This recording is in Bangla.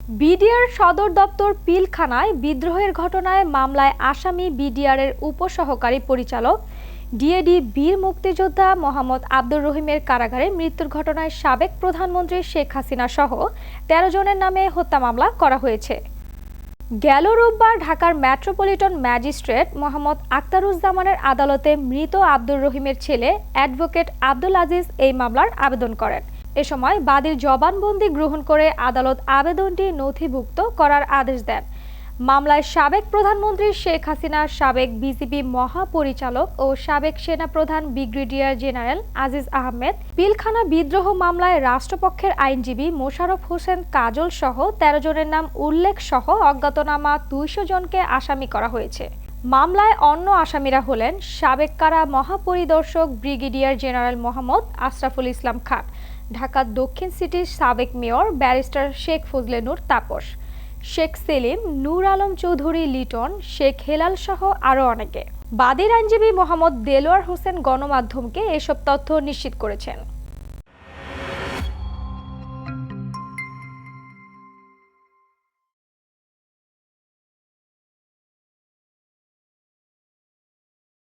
বিডিআর সদর দপ্তর পিলখানায় বিদ্রোহের ঘটনায় মামলায় আসামি বিডিআরের উপসহকারী পরিচালক ডিএডি বীর মুক্তিযোদ্ধা মোহাম্মদ আব্দুর রহিমের কারাগারে মৃত্যুর ঘটনায় সাবেক প্রধানমন্ত্রী শেখ হাসিনা সহ ১৩ জনের নামে হত্যা মামলা করা হয়েছে। গেল রোববার ঢাকার মেট্রোপলিটন ম্যাজিস্ট্রেট মোহাম্মদ আখতারুজ্জামানের আদালতে মৃত আব্দুর রহিমের ছেলে অ্যাডভোকেট আব্দুল আজিজ এই মামলার আবেদন করেন। এ সময় বাদীর জবানবন্দি গ্রহণ করে আদালত আবেদনটি নথিভুক্ত করার আদেশ দেন। মামলায় সাবেক প্রধানমন্ত্রী শেখ হাসিনা, সাবেক বিজিবি মহাপরিচালক ও সাবেক সেনাপ্রধান ব্রিগেডিয়ার জেনারেল আজিজ আহমেদ, পিলখানা বিদ্রোহ মামলায় রাষ্ট্রপক্ষের আইনজীবী মোশাররফ হোসেন কাজল সহ ১৩ জনের নাম উল্লেখ সহ অজ্ঞাতনামা ২০০ জনকে আসামি করা হয়েছে। মামলায় অন্য আসামিরা হলেন সাবেক কারা মহাপরিদর্শক ব্রিগেডিয়ার জেনারেল মোহাম্মদ আশরাফুল ইসলাম খান, ঢাকা দক্ষিণ সিটির সাবেক মেয়র ব্যারিস্টার শেখ ফজলে নূর তাপস, শেখ সেলিম, নূর আলম চৌধুরী লিটন, শেখ হেলাল সহ আরও অনেকে। বাদীর আইনজীবী মোহাম্মদ দেলোয়ার হোসেন গণমাধ্যমকে এসব তথ্য নিশ্চিত করেছেন।